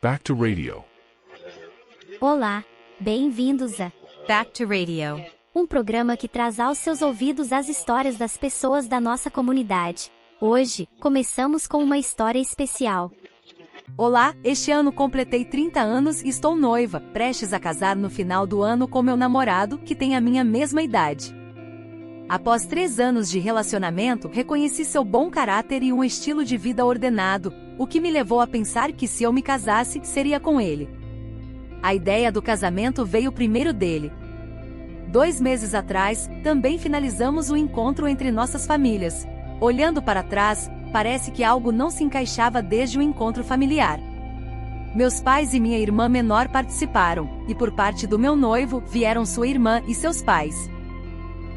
Back to Radio. Olá, bem-vindos a Back to Radio, um programa que traz aos seus ouvidos as histórias das pessoas da nossa comunidade. Hoje, começamos com uma história especial. Olá, este ano completei 30 anos e estou noiva, prestes a casar no final do ano com meu namorado, que tem a minha mesma idade. Após 3 anos de relacionamento, reconheci seu bom caráter e um estilo de vida ordenado, o que me levou a pensar que se eu me casasse, seria com ele. A ideia do casamento veio primeiro dele. 2 meses atrás, também finalizamos o encontro entre nossas famílias. Olhando para trás, parece que algo não se encaixava desde o encontro familiar. Meus pais e minha irmã menor participaram, e por parte do meu noivo, vieram sua irmã e seus pais.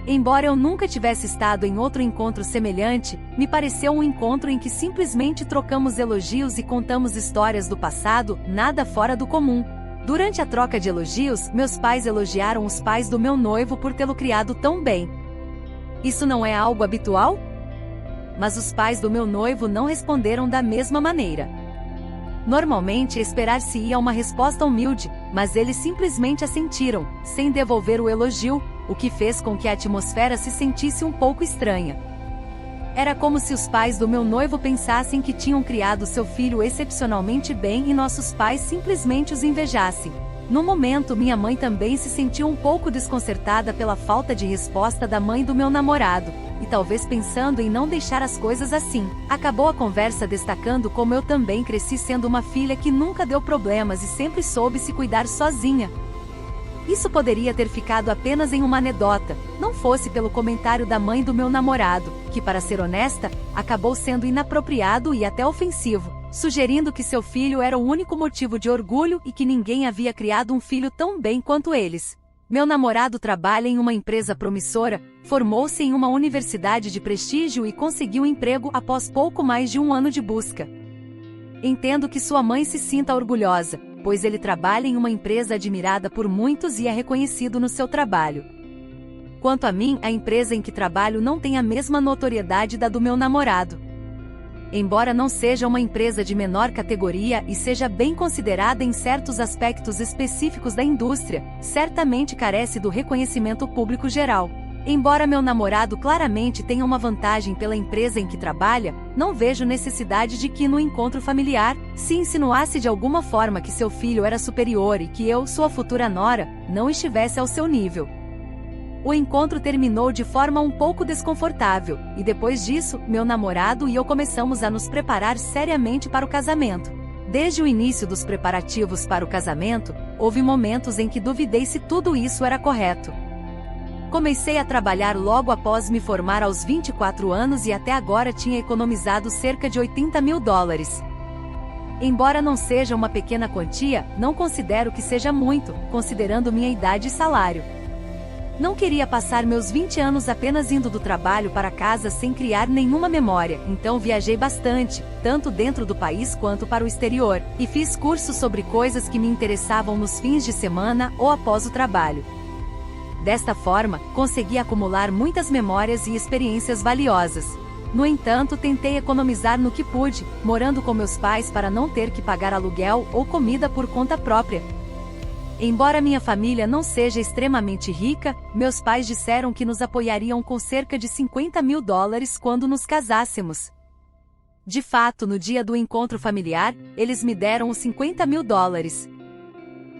Embora eu nunca tivesse estado em outro encontro semelhante, me pareceu um encontro em que simplesmente trocamos elogios e contamos histórias do passado, nada fora do comum. Durante a troca de elogios, meus pais elogiaram os pais do meu noivo por tê-lo criado tão bem. Isso não é algo habitual? Mas os pais do meu noivo não responderam da mesma maneira. Normalmente esperar-se-ia uma resposta humilde, mas eles simplesmente assentiram, sem devolver o elogio, o que fez com que a atmosfera se sentisse um pouco estranha. Era como se os pais do meu noivo pensassem que tinham criado seu filho excepcionalmente bem e nossos pais simplesmente os invejassem. No momento, minha mãe também se sentiu um pouco desconcertada pela falta de resposta da mãe do meu namorado, e talvez pensando em não deixar as coisas assim, acabou a conversa destacando como eu também cresci sendo uma filha que nunca deu problemas e sempre soube se cuidar sozinha. Isso poderia ter ficado apenas em uma anedota, não fosse pelo comentário da mãe do meu namorado, que, para ser honesta, acabou sendo inapropriado e até ofensivo, sugerindo que seu filho era o único motivo de orgulho e que ninguém havia criado um filho tão bem quanto eles. Meu namorado trabalha em uma empresa promissora, formou-se em uma universidade de prestígio e conseguiu emprego após pouco mais de 1 ano de busca. Entendo que sua mãe se sinta orgulhosa, pois ele trabalha em uma empresa admirada por muitos e é reconhecido no seu trabalho. Quanto a mim, a empresa em que trabalho não tem a mesma notoriedade da do meu namorado. Embora não seja uma empresa de menor categoria e seja bem considerada em certos aspectos específicos da indústria, certamente carece do reconhecimento público geral. Embora meu namorado claramente tenha uma vantagem pela empresa em que trabalha, não vejo necessidade de que no encontro familiar, se insinuasse de alguma forma que seu filho era superior e que eu, sua futura nora, não estivesse ao seu nível. O encontro terminou de forma um pouco desconfortável, e depois disso, meu namorado e eu começamos a nos preparar seriamente para o casamento. Desde o início dos preparativos para o casamento, houve momentos em que duvidei se tudo isso era correto. Comecei a trabalhar logo após me formar aos 24 anos e até agora tinha economizado cerca de $80 mil. Embora não seja uma pequena quantia, não considero que seja muito, considerando minha idade e salário. Não queria passar meus 20 anos apenas indo do trabalho para casa sem criar nenhuma memória, então viajei bastante, tanto dentro do país quanto para o exterior, e fiz cursos sobre coisas que me interessavam nos fins de semana ou após o trabalho. Desta forma, consegui acumular muitas memórias e experiências valiosas. No entanto, tentei economizar no que pude, morando com meus pais para não ter que pagar aluguel ou comida por conta própria. Embora minha família não seja extremamente rica, meus pais disseram que nos apoiariam com cerca de $50 mil quando nos casássemos. De fato, no dia do encontro familiar, eles me deram os $50 mil.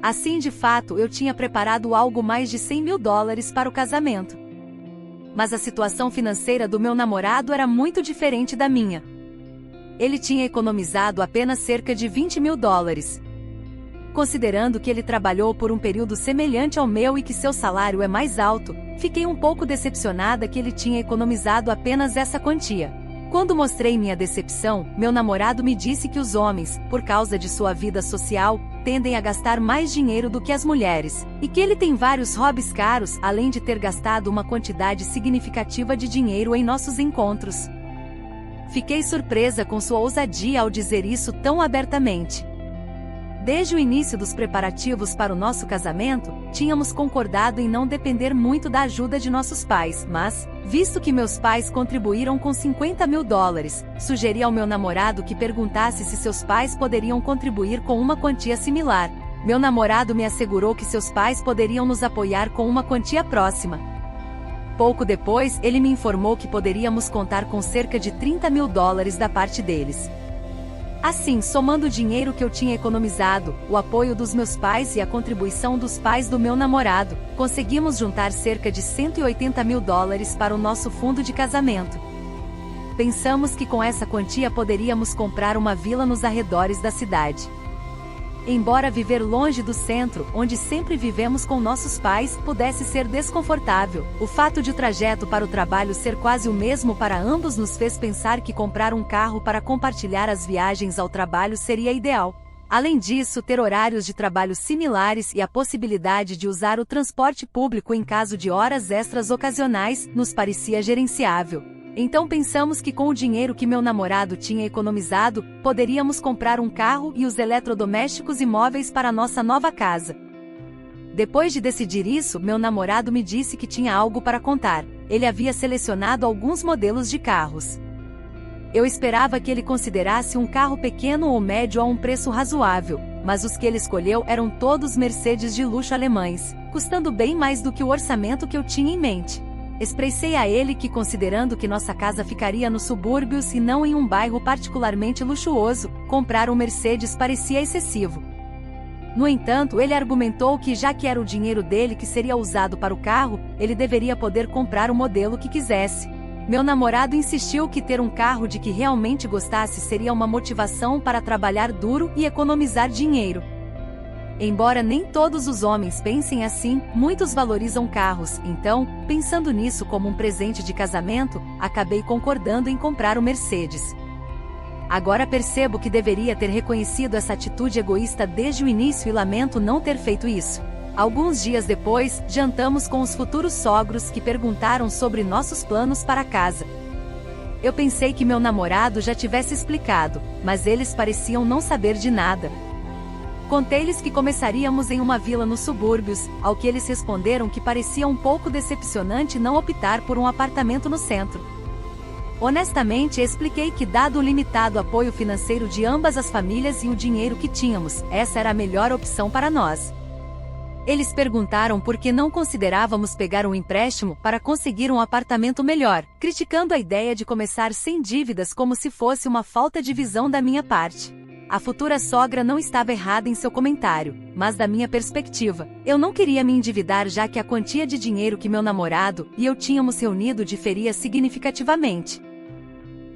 Assim, de fato, eu tinha preparado algo mais de $100 mil para o casamento. Mas a situação financeira do meu namorado era muito diferente da minha. Ele tinha economizado apenas cerca de $20 mil. Considerando que ele trabalhou por um período semelhante ao meu e que seu salário é mais alto, fiquei um pouco decepcionada que ele tinha economizado apenas essa quantia. Quando mostrei minha decepção, meu namorado me disse que os homens, por causa de sua vida social, tendem a gastar mais dinheiro do que as mulheres, e que ele tem vários hobbies caros, além de ter gastado uma quantidade significativa de dinheiro em nossos encontros. Fiquei surpresa com sua ousadia ao dizer isso tão abertamente. Desde o início dos preparativos para o nosso casamento, tínhamos concordado em não depender muito da ajuda de nossos pais, mas, visto que meus pais contribuíram com $50.000, sugeri ao meu namorado que perguntasse se seus pais poderiam contribuir com uma quantia similar. Meu namorado me assegurou que seus pais poderiam nos apoiar com uma quantia próxima. Pouco depois, ele me informou que poderíamos contar com cerca de $30.000 da parte deles. Assim, somando o dinheiro que eu tinha economizado, o apoio dos meus pais e a contribuição dos pais do meu namorado, conseguimos juntar cerca de $180.000 para o nosso fundo de casamento. Pensamos que com essa quantia poderíamos comprar uma vila nos arredores da cidade. Embora viver longe do centro, onde sempre vivemos com nossos pais, pudesse ser desconfortável, o fato de o trajeto para o trabalho ser quase o mesmo para ambos nos fez pensar que comprar um carro para compartilhar as viagens ao trabalho seria ideal. Além disso, ter horários de trabalho similares e a possibilidade de usar o transporte público em caso de horas extras ocasionais nos parecia gerenciável. Então pensamos que com o dinheiro que meu namorado tinha economizado, poderíamos comprar um carro e os eletrodomésticos e móveis para nossa nova casa. Depois de decidir isso, meu namorado me disse que tinha algo para contar. Ele havia selecionado alguns modelos de carros. Eu esperava que ele considerasse um carro pequeno ou médio a um preço razoável, mas os que ele escolheu eram todos Mercedes de luxo alemães, custando bem mais do que o orçamento que eu tinha em mente. Expressei a ele que, considerando que nossa casa ficaria nos subúrbios e não em um bairro particularmente luxuoso, comprar um Mercedes parecia excessivo. No entanto, ele argumentou que já que era o dinheiro dele que seria usado para o carro, ele deveria poder comprar o modelo que quisesse. Meu namorado insistiu que ter um carro de que realmente gostasse seria uma motivação para trabalhar duro e economizar dinheiro. Embora nem todos os homens pensem assim, muitos valorizam carros, então, pensando nisso como um presente de casamento, acabei concordando em comprar o Mercedes. Agora percebo que deveria ter reconhecido essa atitude egoísta desde o início e lamento não ter feito isso. Alguns dias depois, jantamos com os futuros sogros que perguntaram sobre nossos planos para a casa. Eu pensei que meu namorado já tivesse explicado, mas eles pareciam não saber de nada. Contei-lhes que começaríamos em uma vila nos subúrbios, ao que eles responderam que parecia um pouco decepcionante não optar por um apartamento no centro. Honestamente, expliquei que, dado o limitado apoio financeiro de ambas as famílias e o dinheiro que tínhamos, essa era a melhor opção para nós. Eles perguntaram por que não considerávamos pegar um empréstimo para conseguir um apartamento melhor, criticando a ideia de começar sem dívidas como se fosse uma falta de visão da minha parte. A futura sogra não estava errada em seu comentário, mas da minha perspectiva, eu não queria me endividar já que a quantia de dinheiro que meu namorado e eu tínhamos reunido diferia significativamente.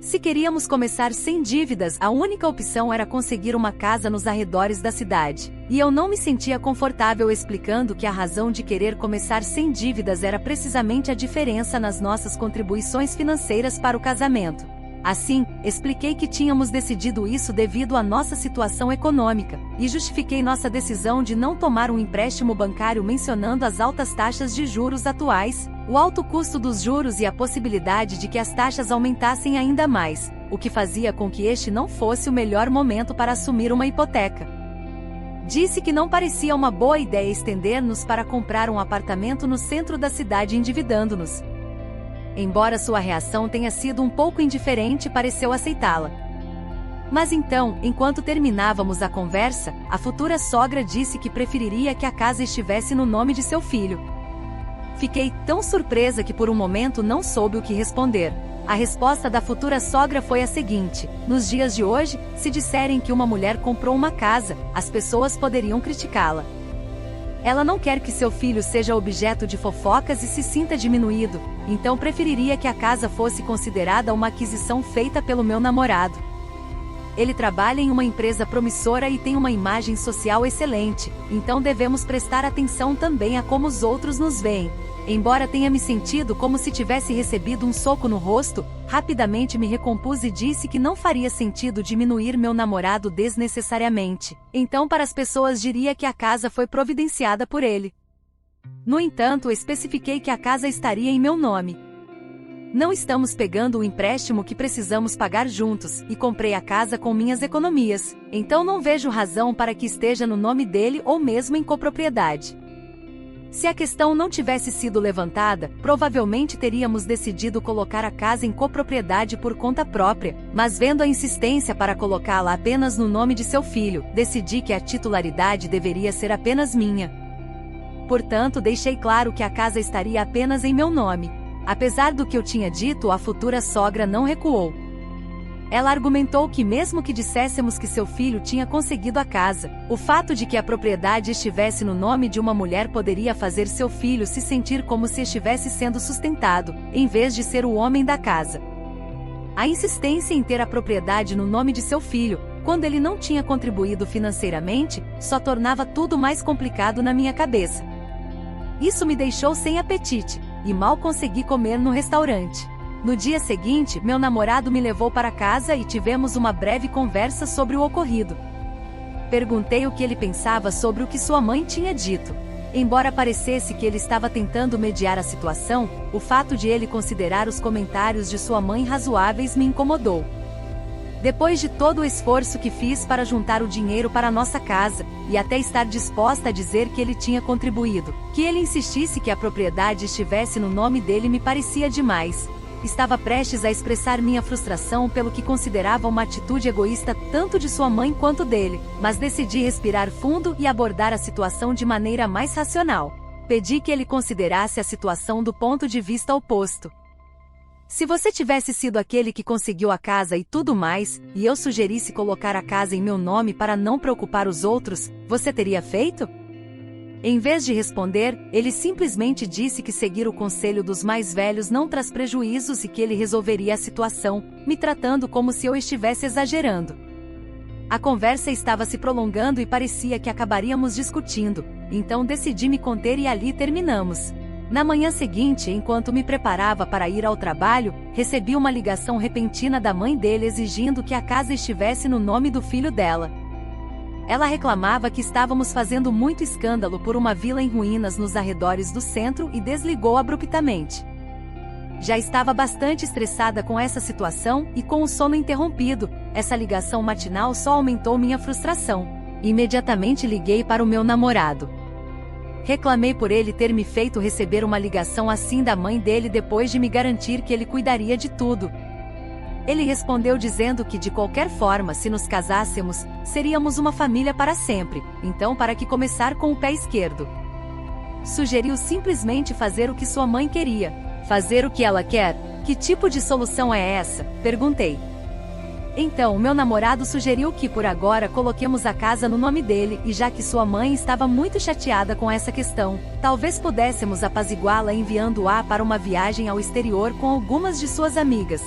Se queríamos começar sem dívidas, a única opção era conseguir uma casa nos arredores da cidade, e eu não me sentia confortável explicando que a razão de querer começar sem dívidas era precisamente a diferença nas nossas contribuições financeiras para o casamento. Assim, expliquei que tínhamos decidido isso devido à nossa situação econômica, e justifiquei nossa decisão de não tomar um empréstimo bancário mencionando as altas taxas de juros atuais, o alto custo dos juros e a possibilidade de que as taxas aumentassem ainda mais, o que fazia com que este não fosse o melhor momento para assumir uma hipoteca. Disse que não parecia uma boa ideia estender-nos para comprar um apartamento no centro da cidade endividando-nos. Embora sua reação tenha sido um pouco indiferente, pareceu aceitá-la. Mas então, enquanto terminávamos a conversa, a futura sogra disse que preferiria que a casa estivesse no nome de seu filho. Fiquei tão surpresa que por um momento não soube o que responder. A resposta da futura sogra foi a seguinte: nos dias de hoje, se disserem que uma mulher comprou uma casa, as pessoas poderiam criticá-la. Ela não quer que seu filho seja objeto de fofocas e se sinta diminuído, então preferiria que a casa fosse considerada uma aquisição feita pelo meu namorado. Ele trabalha em uma empresa promissora e tem uma imagem social excelente, então devemos prestar atenção também a como os outros nos veem. Embora tenha me sentido como se tivesse recebido um soco no rosto, rapidamente me recompus e disse que não faria sentido diminuir meu namorado desnecessariamente. Então, para as pessoas diria que a casa foi providenciada por ele. No entanto, especifiquei que a casa estaria em meu nome. Não estamos pegando o empréstimo que precisamos pagar juntos, e comprei a casa com minhas economias, então não vejo razão para que esteja no nome dele ou mesmo em copropriedade. Se a questão não tivesse sido levantada, provavelmente teríamos decidido colocar a casa em copropriedade por conta própria, mas vendo a insistência para colocá-la apenas no nome de seu filho, decidi que a titularidade deveria ser apenas minha. Portanto, deixei claro que a casa estaria apenas em meu nome. Apesar do que eu tinha dito, a futura sogra não recuou. Ela argumentou que mesmo que disséssemos que seu filho tinha conseguido a casa, o fato de que a propriedade estivesse no nome de uma mulher poderia fazer seu filho se sentir como se estivesse sendo sustentado, em vez de ser o homem da casa. A insistência em ter a propriedade no nome de seu filho, quando ele não tinha contribuído financeiramente, só tornava tudo mais complicado na minha cabeça. Isso me deixou sem apetite, e mal consegui comer no restaurante. No dia seguinte, meu namorado me levou para casa e tivemos uma breve conversa sobre o ocorrido. Perguntei o que ele pensava sobre o que sua mãe tinha dito. Embora parecesse que ele estava tentando mediar a situação, o fato de ele considerar os comentários de sua mãe razoáveis me incomodou. Depois de todo o esforço que fiz para juntar o dinheiro para nossa casa, e até estar disposta a dizer que ele tinha contribuído, que ele insistisse que a propriedade estivesse no nome dele me parecia demais. Estava prestes a expressar minha frustração pelo que considerava uma atitude egoísta tanto de sua mãe quanto dele, mas decidi respirar fundo e abordar a situação de maneira mais racional. Pedi que ele considerasse a situação do ponto de vista oposto. Se você tivesse sido aquele que conseguiu a casa e tudo mais, e eu sugerisse colocar a casa em meu nome para não preocupar os outros, você teria feito? Em vez de responder, ele simplesmente disse que seguir o conselho dos mais velhos não traz prejuízos e que ele resolveria a situação, me tratando como se eu estivesse exagerando. A conversa estava se prolongando e parecia que acabaríamos discutindo, então decidi me conter e ali terminamos. Na manhã seguinte, enquanto me preparava para ir ao trabalho, recebi uma ligação repentina da mãe dele exigindo que a casa estivesse no nome do filho dela. Ela reclamava que estávamos fazendo muito escândalo por uma vila em ruínas nos arredores do centro e desligou abruptamente. Já estava bastante estressada com essa situação e com o sono interrompido, essa ligação matinal só aumentou minha frustração. Imediatamente liguei para o meu namorado. Reclamei por ele ter me feito receber uma ligação assim da mãe dele depois de me garantir que ele cuidaria de tudo. Ele respondeu dizendo que de qualquer forma, se nos casássemos, seríamos uma família para sempre, então para que começar com o pé esquerdo? Sugeriu simplesmente fazer o que sua mãe queria. Fazer o que ela quer? Que tipo de solução é essa? Perguntei. Então, meu namorado sugeriu que por agora coloquemos a casa no nome dele e já que sua mãe estava muito chateada com essa questão, talvez pudéssemos apaziguá-la enviando-a para uma viagem ao exterior com algumas de suas amigas.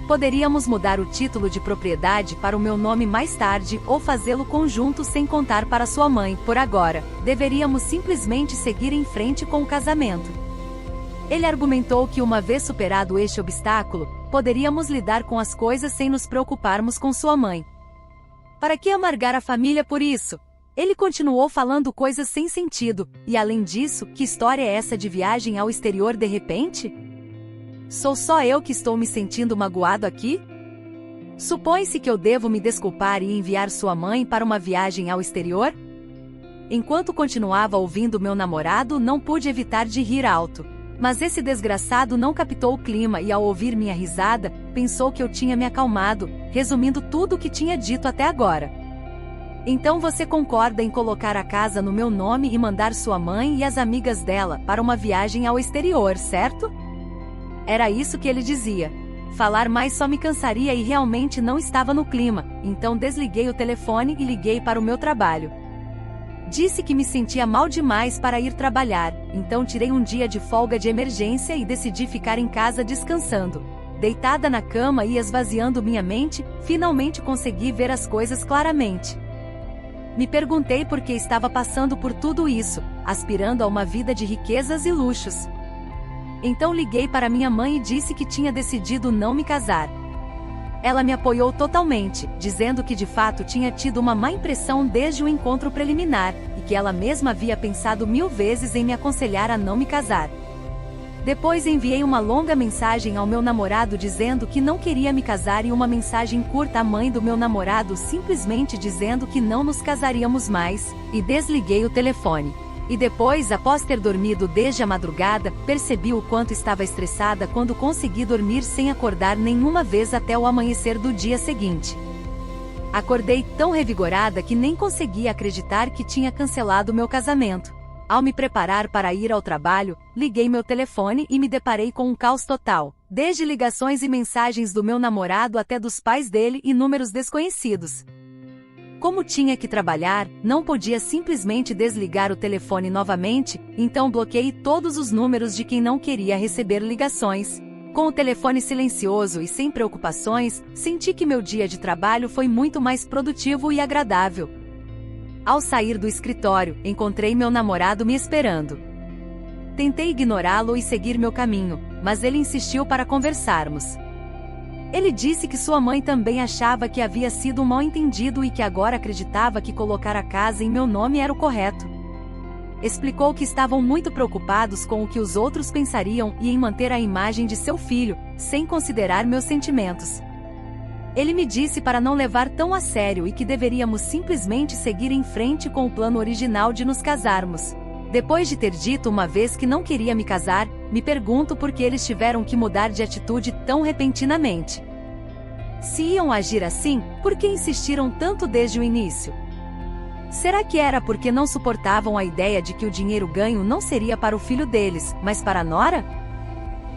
Poderíamos mudar o título de propriedade para o meu nome mais tarde ou fazê-lo conjunto sem contar para sua mãe. Por agora, deveríamos simplesmente seguir em frente com o casamento. Ele argumentou que uma vez superado este obstáculo, poderíamos lidar com as coisas sem nos preocuparmos com sua mãe. Para que amargar a família por isso? Ele continuou falando coisas sem sentido, e além disso, que história é essa de viagem ao exterior de repente? Sou só eu que estou me sentindo magoado aqui? Supõe-se que eu devo me desculpar e enviar sua mãe para uma viagem ao exterior? Enquanto continuava ouvindo meu namorado, não pude evitar de rir alto. Mas esse desgraçado não captou o clima e ao ouvir minha risada, pensou que eu tinha me acalmado, resumindo tudo o que tinha dito até agora. Então você concorda em colocar a casa no meu nome e mandar sua mãe e as amigas dela para uma viagem ao exterior, certo? Era isso que ele dizia. Falar mais só me cansaria e realmente não estava no clima, então desliguei o telefone e liguei para o meu trabalho. Disse que me sentia mal demais para ir trabalhar, então tirei um dia de folga de emergência e decidi ficar em casa descansando. Deitada na cama e esvaziando minha mente, finalmente consegui ver as coisas claramente. Me perguntei por que estava passando por tudo isso, aspirando a uma vida de riquezas e luxos. Então liguei para minha mãe e disse que tinha decidido não me casar. Ela me apoiou totalmente, dizendo que de fato tinha tido uma má impressão desde o encontro preliminar, e que ela mesma havia pensado 1000 vezes em me aconselhar a não me casar. Depois enviei uma longa mensagem ao meu namorado dizendo que não queria me casar e uma mensagem curta à mãe do meu namorado simplesmente dizendo que não nos casaríamos mais, e desliguei o telefone. E depois, após ter dormido desde a madrugada, percebi o quanto estava estressada quando consegui dormir sem acordar nenhuma vez até o amanhecer do dia seguinte. Acordei tão revigorada que nem conseguia acreditar que tinha cancelado meu casamento. Ao me preparar para ir ao trabalho, liguei meu telefone e me deparei com um caos total, desde ligações e mensagens do meu namorado até dos pais dele e números desconhecidos. Como tinha que trabalhar, não podia simplesmente desligar o telefone novamente, então bloqueei todos os números de quem não queria receber ligações. Com o telefone silencioso e sem preocupações, senti que meu dia de trabalho foi muito mais produtivo e agradável. Ao sair do escritório, encontrei meu namorado me esperando. Tentei ignorá-lo e seguir meu caminho, mas ele insistiu para conversarmos. Ele disse que sua mãe também achava que havia sido um mal-entendido e que agora acreditava que colocar a casa em meu nome era o correto. Explicou que estavam muito preocupados com o que os outros pensariam e em manter a imagem de seu filho, sem considerar meus sentimentos. Ele me disse para não levar tão a sério e que deveríamos simplesmente seguir em frente com o plano original de nos casarmos. Depois de ter dito uma vez que não queria me casar, me pergunto por que eles tiveram que mudar de atitude tão repentinamente. Se iam agir assim, por que insistiram tanto desde o início? Será que era porque não suportavam a ideia de que o dinheiro ganho não seria para o filho deles, mas para a nora?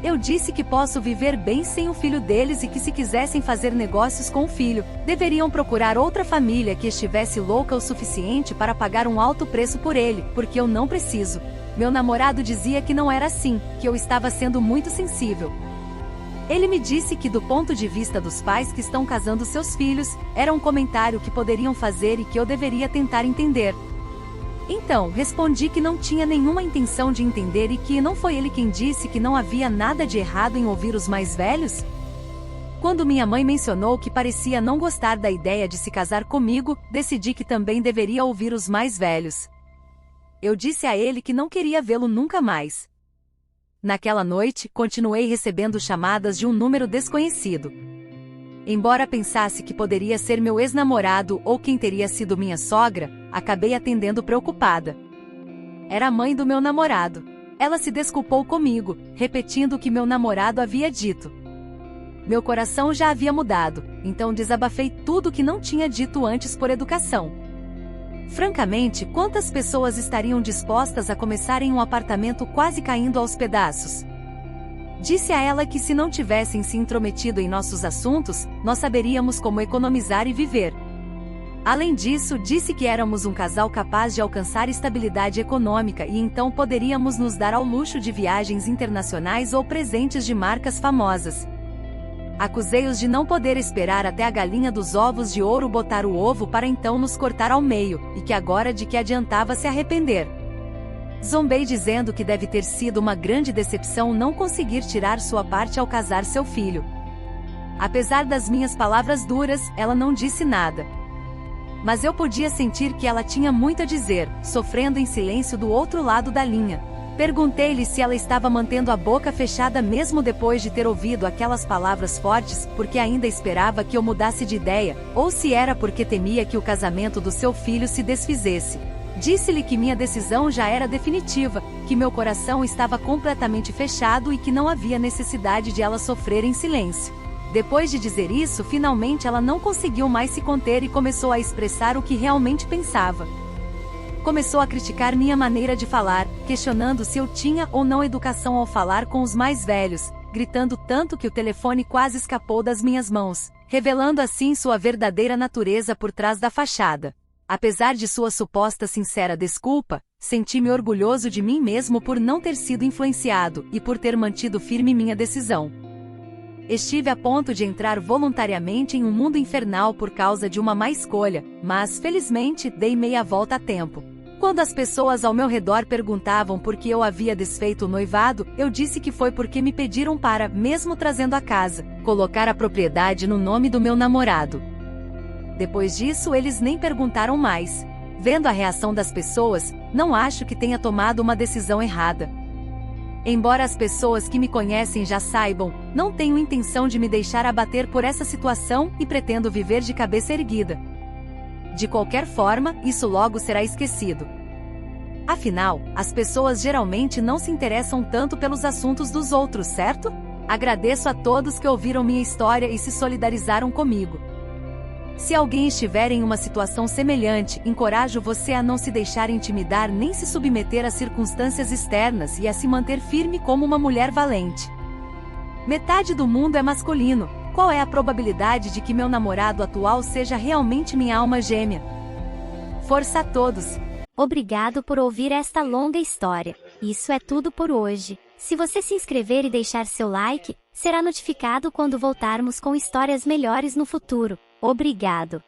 Eu disse que posso viver bem sem o filho deles e que se quisessem fazer negócios com o filho, deveriam procurar outra família que estivesse louca o suficiente para pagar um alto preço por ele, porque eu não preciso. Meu namorado dizia que não era assim, que eu estava sendo muito sensível. Ele me disse que do ponto de vista dos pais que estão casando seus filhos, era um comentário que poderiam fazer e que eu deveria tentar entender. Então, respondi que não tinha nenhuma intenção de entender e que não foi ele quem disse que não havia nada de errado em ouvir os mais velhos? Quando minha mãe mencionou que parecia não gostar da ideia de se casar comigo, decidi que também deveria ouvir os mais velhos. Eu disse a ele que não queria vê-lo nunca mais. Naquela noite, continuei recebendo chamadas de um número desconhecido. Embora pensasse que poderia ser meu ex-namorado ou quem teria sido minha sogra, acabei atendendo preocupada. Era a mãe do meu namorado. Ela se desculpou comigo, repetindo o que meu namorado havia dito. Meu coração já havia mudado, então desabafei tudo o que não tinha dito antes por educação. Francamente, quantas pessoas estariam dispostas a começar em um apartamento quase caindo aos pedaços? Disse a ela que se não tivessem se intrometido em nossos assuntos, nós saberíamos como economizar e viver. Além disso, disse que éramos um casal capaz de alcançar estabilidade econômica e então poderíamos nos dar ao luxo de viagens internacionais ou presentes de marcas famosas. Acusei-os de não poder esperar até a galinha dos ovos de ouro botar o ovo para então nos cortar ao meio, e que agora de que adiantava se arrepender. Zombei dizendo que deve ter sido uma grande decepção não conseguir tirar sua parte ao casar seu filho. Apesar das minhas palavras duras, ela não disse nada. Mas eu podia sentir que ela tinha muito a dizer, sofrendo em silêncio do outro lado da linha. Perguntei-lhe se ela estava mantendo a boca fechada mesmo depois de ter ouvido aquelas palavras fortes, porque ainda esperava que eu mudasse de ideia, ou se era porque temia que o casamento do seu filho se desfizesse. Disse-lhe que minha decisão já era definitiva, que meu coração estava completamente fechado e que não havia necessidade de ela sofrer em silêncio. Depois de dizer isso, finalmente ela não conseguiu mais se conter e começou a expressar o que realmente pensava. Começou a criticar minha maneira de falar, questionando se eu tinha ou não educação ao falar com os mais velhos, gritando tanto que o telefone quase escapou das minhas mãos, revelando assim sua verdadeira natureza por trás da fachada. Apesar de sua suposta sincera desculpa, senti-me orgulhoso de mim mesmo por não ter sido influenciado e por ter mantido firme minha decisão. Estive a ponto de entrar voluntariamente em um mundo infernal por causa de uma má escolha, mas, felizmente, dei meia volta a tempo. Quando as pessoas ao meu redor perguntavam por que eu havia desfeito o noivado, eu disse que foi porque me pediram para, mesmo trazendo a casa, colocar a propriedade no nome do meu namorado. Depois disso, eles nem perguntaram mais. Vendo a reação das pessoas, não acho que tenha tomado uma decisão errada. Embora as pessoas que me conhecem já saibam, não tenho intenção de me deixar abater por essa situação e pretendo viver de cabeça erguida. De qualquer forma, isso logo será esquecido. Afinal, as pessoas geralmente não se interessam tanto pelos assuntos dos outros, certo? Agradeço a todos que ouviram minha história e se solidarizaram comigo. Se alguém estiver em uma situação semelhante, encorajo você a não se deixar intimidar nem se submeter a circunstâncias externas e a se manter firme como uma mulher valente. Metade do mundo é masculino. Qual é a probabilidade de que meu namorado atual seja realmente minha alma gêmea? Força a todos! Obrigado por ouvir esta longa história. Isso é tudo por hoje. Se você se inscrever e deixar seu like, será notificado quando voltarmos com histórias melhores no futuro. Obrigado!